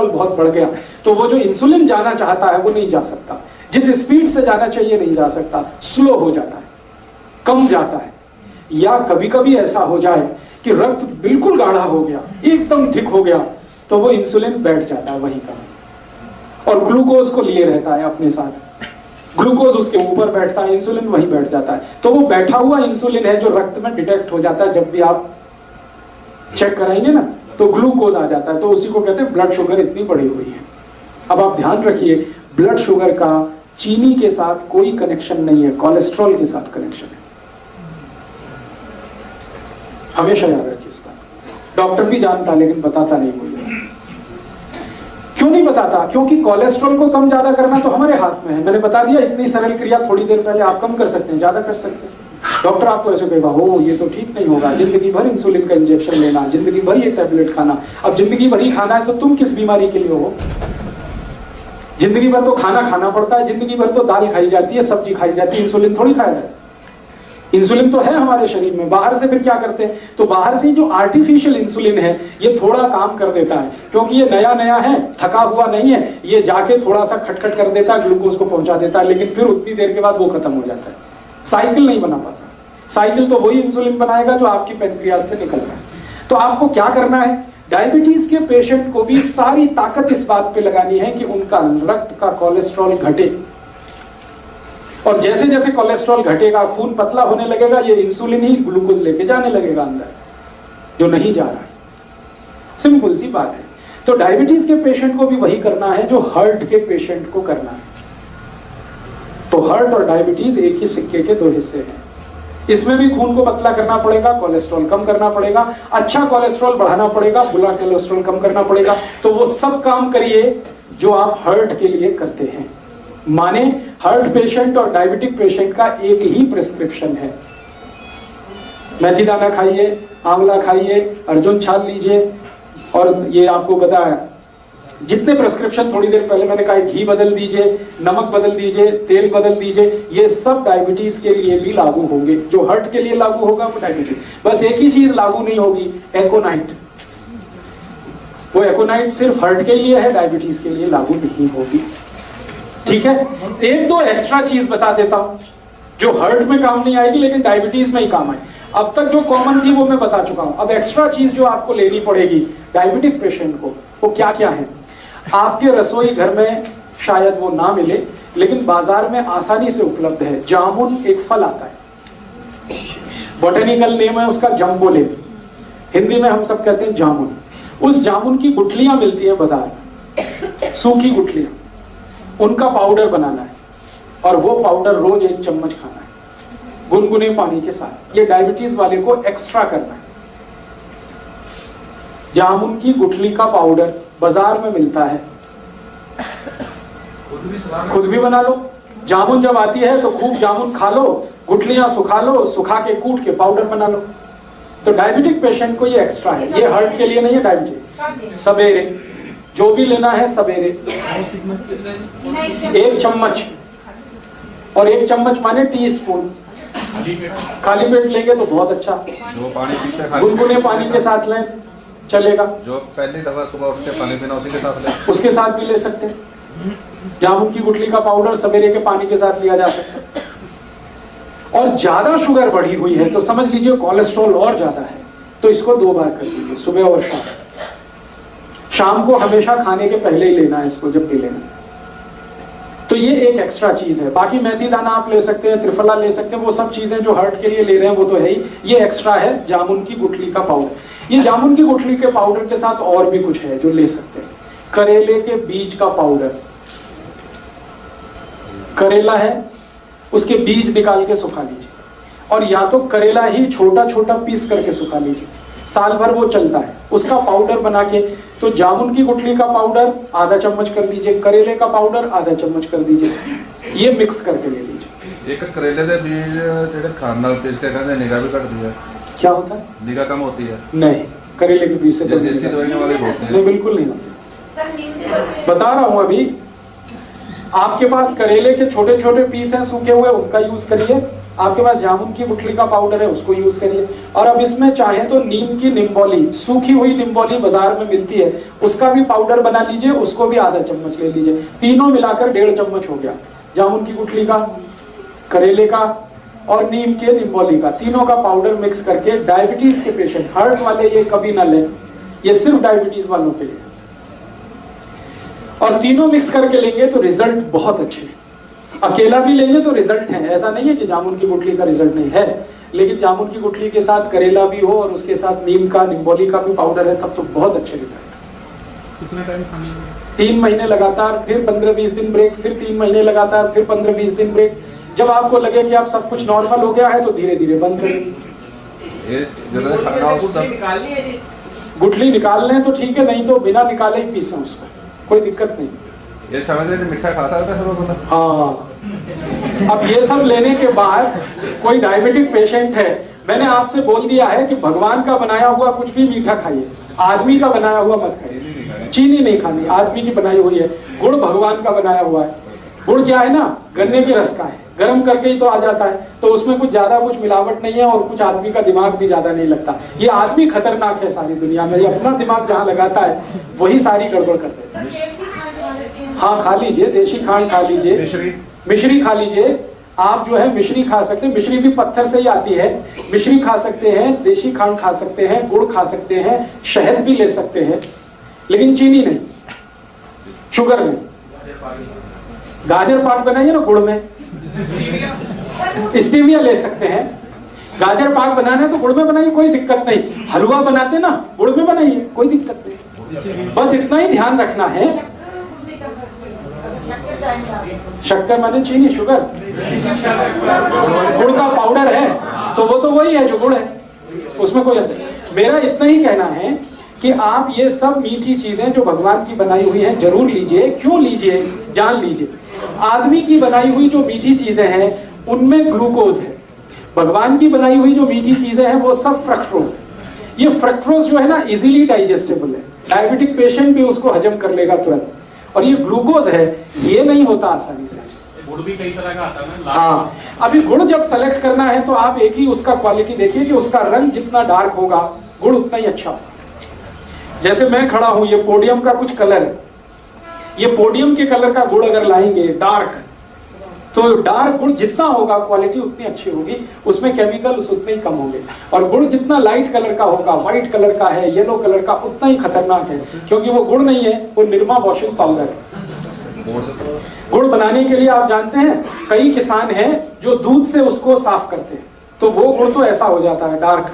बहुत बढ़ गया, तो वो जो इंसुलिन जाना चाहता है वो नहीं जा सकता, जिस स्पीड से जाना चाहिए नहीं जा सकता, स्लो हो जाता है, कम जाता है। या कभी कभी ऐसा हो जाए कि रक्त बिल्कुल गाढ़ा हो गया, एकदम थिक हो गया, तो वो इंसुलिन बैठ जाता है वहीं का, और ग्लूकोज को लिए रहता है अपने साथ, ग्लूकोज उसके ऊपर बैठता है, इंसुलिन वहीं बैठ जाता है। तो वो बैठा हुआ इंसुलिन है जो रक्त में डिटेक्ट हो जाता है, जब भी आप चेक कराएंगे ना तो ग्लूकोज आ जाता है, तो उसी को कहते हैं ब्लड शुगर इतनी बढ़ी हुई है। अब आप ध्यान रखिए, ब्लड शुगर का चीनी के साथ कोई कनेक्शन नहीं है, कोलेस्ट्रॉल के साथ कनेक्शन है, हमेशा याद रखिए इस बात। डॉक्टर भी जानता लेकिन बताता नहीं कोई। क्यों नहीं बताता? क्योंकि कोलेस्ट्रॉल को कम ज्यादा करना तो हमारे हाथ में है। मैंने बता दिया, इतनी सरल क्रिया थोड़ी देर पहले आप कम कर सकते हैं, ज्यादा कर सकते हैं। डॉक्टर आपको ऐसे कहेगा, हो ये तो ठीक नहीं होगा, जिंदगी भर इंसुलिन का इंजेक्शन लेना, जिंदगी भर ये टैबलेट खाना। अब जिंदगी भर ही खाना है तो तुम किस बीमारी के लिए हो? जिंदगी भर तो खाना खाना पड़ता है, जिंदगी भर तो दाल खाई जाती है, सब्जी खाई जाती है, इंसुलिन थोड़ी खाया जाता है। इंसुलिन तो है हमारे शरीर में, बाहर से फिर क्या करते हैं? तो बाहर से जो आर्टिफिशियल इंसुलिन है ये थोड़ा काम कर देता है, क्योंकि ये नया नया है, थका हुआ नहीं है, ये जाके थोड़ा सा खटखट कर देता है, ग्लूकोज को पहुंचा देता है, लेकिन फिर उतनी देर के बाद वो खत्म हो जाता है। साइकिल नहीं बना पाता। साइकिल तो वही इंसुलिन बनाएगा जो आपकी पैनक्रियाज से निकल रहा है। तो आपको क्या करना है? डायबिटीज के पेशेंट को भी सारी ताकत इस बात पे लगानी है कि उनका रक्त का कोलेस्ट्रॉल घटे, और जैसे जैसे कोलेस्ट्रॉल घटेगा, खून पतला होने लगेगा, ये इंसुलिन ही ग्लूकोज लेके जाने लगेगा अंदर, जो नहीं जा रहा है। सिंपल सी बात है। तो डायबिटीज के पेशेंट को भी वही करना है जो हार्ट के पेशेंट को करना है। तो हार्ट और डायबिटीज एक ही सिक्के के दो हिस्से हैं। इसमें भी खून को पतला करना पड़ेगा, कोलेस्ट्रॉल कम करना पड़ेगा, अच्छा कोलेस्ट्रॉल बढ़ाना पड़ेगा, बुरा कोलेस्ट्रॉल कम करना पड़ेगा। तो वो सब काम करिए जो आप हार्ट के लिए करते हैं। माने हार्ट पेशेंट और डायबिटिक पेशेंट का एक ही प्रिस्क्रिप्शन है। मेथी दाना खाइए, आंवला खाइए, अर्जुन छाल लीजिए, और ये आपको बताया जितने प्रिस्क्रिप्शन थोड़ी देर पहले मैंने कहा, घी बदल दीजिए, नमक बदल दीजिए, तेल बदल दीजिए, ये सब डायबिटीज के लिए भी लागू होंगे। जो हार्ट के लिए लागू होगा वो डायबिटीज। बस एक ही चीज लागू नहीं होगी, एकोनाइट। वो एकोनाइट सिर्फ हार्ट के लिए है, डायबिटीज के लिए लागू नहीं होगी। ठीक है? एक दो एक्स्ट्रा चीज बता देता हूं जो हार्ट में काम नहीं आएगी लेकिन डायबिटीज में ही काम आए। अब तक जो कॉमन थी वो मैं बता चुका हूं। अब एक्स्ट्रा चीज जो आपको लेनी पड़ेगी डायबिटिक पेशेंट को, वो क्या क्या है? आपके रसोई घर में शायद वो ना मिले, लेकिन बाजार में आसानी से उपलब्ध है। जामुन एक फल आता है, बोटेनिकल नेम है उसका जम्बोलेब, हिंदी में हम सब कहते हैं जामुन। उस जामुन की गुठलियां मिलती है बाजार में, सूखी गुठलियां, उनका पाउडर बनाना है, और वो पाउडर रोज 1 चम्मच खाना है गुनगुने पानी के साथ। ये डायबिटीज वाले को एक्स्ट्रा करना है। जामुन की गुठली का पाउडर बाजार में मिलता है, खुद भी बना लो। जामुन जब आती है तो खूब जामुन खा लो, गुठलियां सुखा लो, सुखा के कूट के पाउडर बना लो। तो डायबिटिक पेशेंट को ये एक्स्ट्रा है, ये हार्ट के लिए नहीं है। डायबिटीज सवेरे जो भी लेना है, सवेरे 1 चम्मच, और 1 चम्मच माने टीस्पून। खाली पेट लेंगे तो बहुत अच्छा, गुनगुने पानी के साथ लें चलेगा। जो पहली दफा सुबह उठ के पानी पीना उसी के साथ ले, उसके साथ भी ले सकते हैं। जामुन की गुठली का पाउडर सवेरे के पानी के साथ लिया जा सकता है। और ज्यादा शुगर बढ़ी हुई है तो समझ लीजिए कोलेस्ट्रॉल और ज्यादा है, तो इसको 2 बार कर लीजिए, सुबह और शाम। शाम को हमेशा खाने के पहले ही लेना है इसको, जब भी लेना। तो ये एक एक्स्ट्रा चीज है। बाकी मेथी दाना आप ले सकते हैं, त्रिफला ले सकते हैं, वो सब चीजें जो हार्ट के लिए ले रहे हैं वो तो है ही। ये एक्स्ट्रा है जामुन की गुठली का पाउडर। ये जामुन की गुठली के पाउडर के साथ और भी कुछ है जो ले सकते हैं। करेले के बीज का पाउडर, करेला है उसके बीज निकाल के सुखा लीजिए, और या तो करेला ही छोटा छोटा पीस करके सुखा लीजिए, साल भर वो चलता है। उसका पाउडर बना के, तो जामुन की गुठली का पाउडर आधा चम्मच कर दीजिए, करेले का पाउडर आधा चम्मच कर दीजिए, ये मिक्स करके ले लीजिए। एक करेले के बीज जेडे खान नाल पीस के कहते निगाह भी घटती है, क्या होता है? निगाह कम होती है? नहीं, करेले के बीज से तो देसी दवाइयां वाले होते हैं। नहीं, बिल्कुल नहीं होते। बता रहा हूं अभी। आपके पास करेले के छोटे छोटे पीस हैं सूखे हुए, उनका यूज करिए। आपके पास जामुन की गुठली का पाउडर है, उसको यूज करिए। और अब इसमें चाहे तो नीम की निम्बोली, सूखी हुई निम्बोली बाजार में मिलती है, उसका भी पाउडर बना लीजिए, उसको भी आधा चम्मच ले लीजिए। तीनों मिलाकर 1.5 चम्मच हो गया, जामुन की गुठली का, करेले का और नीम के निम्बोली का, तीनों का पाउडर मिक्स करके डायबिटीज के पेशेंट, हार्ट वाले ये कभी ना लें, ये सिर्फ डायबिटीज वालों के लिए। और तीनों मिक्स करके लेंगे तो रिजल्ट बहुत अच्छे हैं। अकेला भी लेंगे तो रिजल्ट है, ऐसा नहीं है कि जामुन की गुठली का रिजल्ट नहीं है, लेकिन जामुन की गुठली के साथ करेला भी हो और उसके साथ नीम का, निम्बोली का भी पाउडर है, तब तो बहुत अच्छे रिजल्ट। कितना टाइम खाने में? 3 महीने लगातार, फिर 15-20 दिन ब्रेक, फिर 3 महीने लगातार, फिर 15-20 दिन ब्रेक। जब आपको लगे कि आप सब कुछ नॉर्मल हो गया है तो धीरे धीरे बंद करेंगे। ये जरूर खाना हो सब गुठली निकाल लें तो ठीक है, नहीं तो बिना निकाले ही पीसें उसको, कोई दिक्कत नहीं। ये समझ रहे मीठा खाता था सब बंदा। हाँ, अब ये सब लेने के बाद कोई डायबिटिक पेशेंट है, मैंने आपसे बोल दिया है कि भगवान का बनाया हुआ कुछ भी मीठा खाइए, आदमी का बनाया हुआ मत खाइए। चीनी नहीं खानी, आदमी की बनाई हुई है। गुड़ भगवान का बनाया हुआ है। गुड़ क्या है ना, गन्ने के रस का है, गर्म करके ही तो आ जाता है, तो उसमें कुछ ज्यादा कुछ मिलावट नहीं है और कुछ आदमी का दिमाग भी ज्यादा नहीं लगता। ये आदमी खतरनाक है सारी दुनिया में, ये अपना दिमाग जहाँ लगाता है वही सारी गड़बड़ कर देता है। हाँ, खा लीजिए, देशी खांड खा लीजिए, मिश्री खा लीजिए। आप जो है मिश्री खा सकते हैं, मिश्री भी पत्थर से ही आती है। मिश्री खा सकते हैं, देशी खांड खा सकते हैं, गुड़ खा सकते हैं, शहद भी ले सकते हैं, लेकिन चीनी नहीं, शुगर नहीं। गाजर पाक बनाइए ना गुड़ में, स्टीविया ले सकते हैं। गाजर पाक बनाना है तो गुड़ में बनाइए, कोई दिक्कत नहीं। हलवा बनाते ना, गुड़ में बनाइए, कोई दिक्कत नहीं। बस इतना ही ध्यान रखना है। शक्कर माने चीनी, शुगर, गुड़ का पाउडर है तो वो तो वही है जो गुड़ है, उसमें कोई अंतर। मेरा इतना ही कहना है कि आप ये सब मीठी चीजें जो भगवान की बनाई हुई हैं जरूर लीजिए। क्यों लीजिए, जान लीजिए। आदमी की बनाई हुई जो मीठी चीजें हैं उनमें ग्लूकोज है, भगवान की बनाई हुई जो मीठी चीजें हैं वो सब फ्रक्टोज है। ये फ्रक्टोज जो है ना इजीली डाइजेस्टेबल है, डायबिटिक पेशेंट भी उसको हजम कर लेगा तुरंत। और ये ग्लूकोज है, ये नहीं होता आसानी से। गुड़ भी कई तरह का आता है ना। हाँ, अभी गुड़ जब सेलेक्ट करना है तो आप एक ही उसका क्वालिटी देखिए कि उसका रंग जितना डार्क होगा गुड़ उतना ही अच्छा होगा। जैसे मैं खड़ा हूं, ये पोडियम का कुछ कलर है, ये पोडियम के कलर का गुड़ अगर लाएंगे डार्क, तो डार्क गुड़ जितना होगा क्वालिटी उतनी अच्छी होगी, उसमें केमिकल्स उतने ही कम होंगे। और गुड़ जितना लाइट कलर का होगा, व्हाइट कलर का है, येलो कलर का, उतना ही खतरनाक है, क्योंकि वो गुड़ नहीं है, वो निरमा वॉशिंग पाउडर है। गुड़ बनाने के लिए आप जानते हैं कई किसान हैं जो दूध से उसको साफ करते हैं, तो वो गुड़ तो ऐसा हो जाता है डार्क।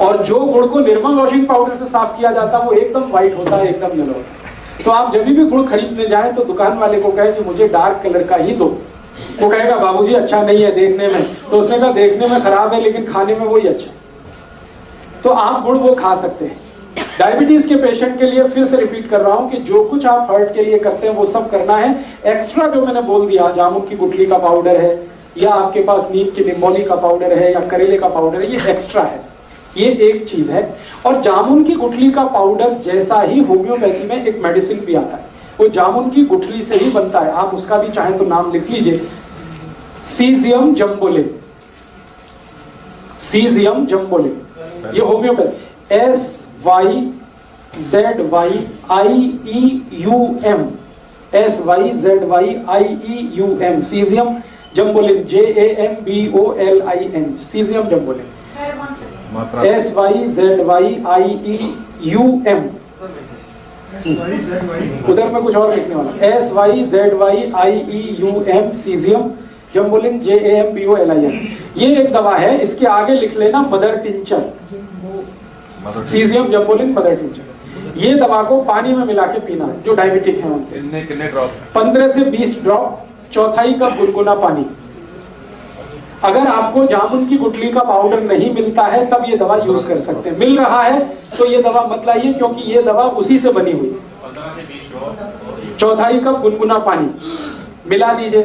और जो गुड़ को निरमा वॉशिंग पाउडर से साफ किया जाता है वो एकदम व्हाइट होता है, एकदम येलो होता है। तो आप जब भी गुड़ खरीदने जाएं तो दुकान वाले को कहें कि मुझे डार्क कलर का ही दो। वो कहेगा बाबूजी अच्छा नहीं है देखने में, तो उसने कहा देखने में खराब है लेकिन खाने में वही अच्छा। तो आप गुड़ वो खा सकते हैं। डायबिटीज के पेशेंट के लिए फिर से रिपीट कर रहा हूं कि जो कुछ आप हार्ट के लिए करते हैं वो सब करना है। एक्स्ट्रा जो मैंने बोल दिया, जामुन की गुठली का पाउडर है, या आपके पास नीम की निम्बोली का पाउडर है, या करेले का पाउडर है, ये एक्स्ट्रा है, ये एक चीज है। और जामुन की गुठली का पाउडर जैसा ही होम्योपैथी में एक मेडिसिन भी आता है, वो जामुन की गुठली से ही बनता है। आप उसका भी चाहे तो नाम लिख लीजिए, सीजियम जम्बोले, सीजियम जम्बोले, ये homoeopathy, SYZYIEUM, SYZYIEUM, syzygium jambolin, JAMBOLIN, syzygium jambolin, SYZYIEUM। उधर में कुछ और लिखने वाला, SYZYIEUM, सीजियम जम्बोलिन, JAMBOLIN। ये एक दवा है, इसके आगे लिख लेना mother tincture, syzygium jambolin mother tincture. ये दवा को पानी में मिला के पीना है जो डायबिटिक है उनके। कितने ड्रॉप? 15 से 20 ड्रॉप, चौथाई कप गुनगुना पानी। अगर आपको जामुन की गुठली का पाउडर नहीं मिलता है तब ये दवा यूज कर सकते हैं। मिल रहा है तो ये दवा मत लाइए, क्योंकि ये दवा उसी से बनी हुई। 1/4 कप गुनगुना पानी मिला दीजिए।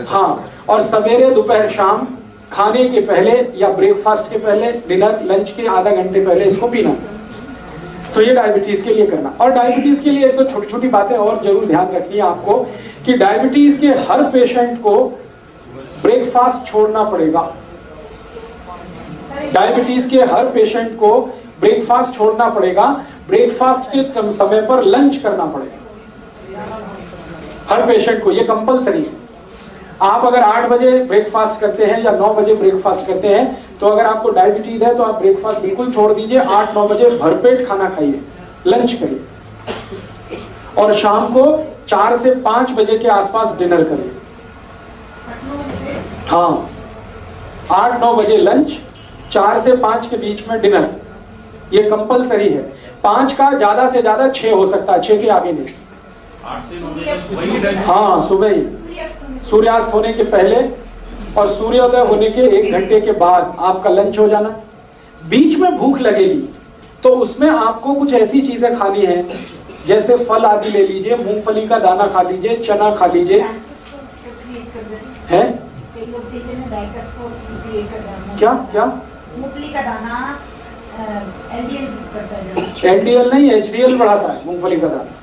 हाँ, और सवेरे दोपहर शाम खाने के पहले या ब्रेकफास्ट के पहले, डिनर लंच के आधा घंटे पहले इसको पीना। तो ये डायबिटीज के लिए करना। और डायबिटीज के लिए एक तो छोटी छोटी बातें और जरूर ध्यान रखनी है आपको कि डायबिटीज के हर पेशेंट को ब्रेकफास्ट छोड़ना पड़ेगा। डायबिटीज के हर पेशेंट को ब्रेकफास्ट छोड़ना पड़ेगा। ब्रेकफास्ट के समय पर लंच करना पड़ेगा हर पेशेंट को, ये कंपलसरी है। आप अगर 8 बजे ब्रेकफास्ट करते हैं या 9 बजे ब्रेकफास्ट करते हैं, तो अगर आपको डायबिटीज है तो आप ब्रेकफास्ट बिल्कुल छोड़ दीजिए। 8-9 बजे भरपेट खाना खाइए, लंच करिए, और शाम को 4 से 5 बजे के आसपास डिनर करिए। हाँ, 8-9 बजे लंच, 4 से 5 के बीच में डिनर, ये कंपलसरी है। 5 का ज्यादा से ज्यादा 6 हो सकता है, 6 के आगे नहीं। 8 से 9 बजे तक वही टाइम। हाँ, सुबह ही, सूर्यास्त होने के पहले और सूर्योदय होने के 1 घंटे के बाद आपका लंच हो जाना। बीच में भूख लगेगी तो उसमें आपको कुछ ऐसी चीजें खानी है, जैसे फल आदि ले लीजिए, मूंगफली का दाना खा लीजिए, चना खा लीजिए। है क्या क्या मूंगफली का दाना एलडीएल एलडीएल नहीं, एचडीएल बढ़ाता है मूंगफली का दाना।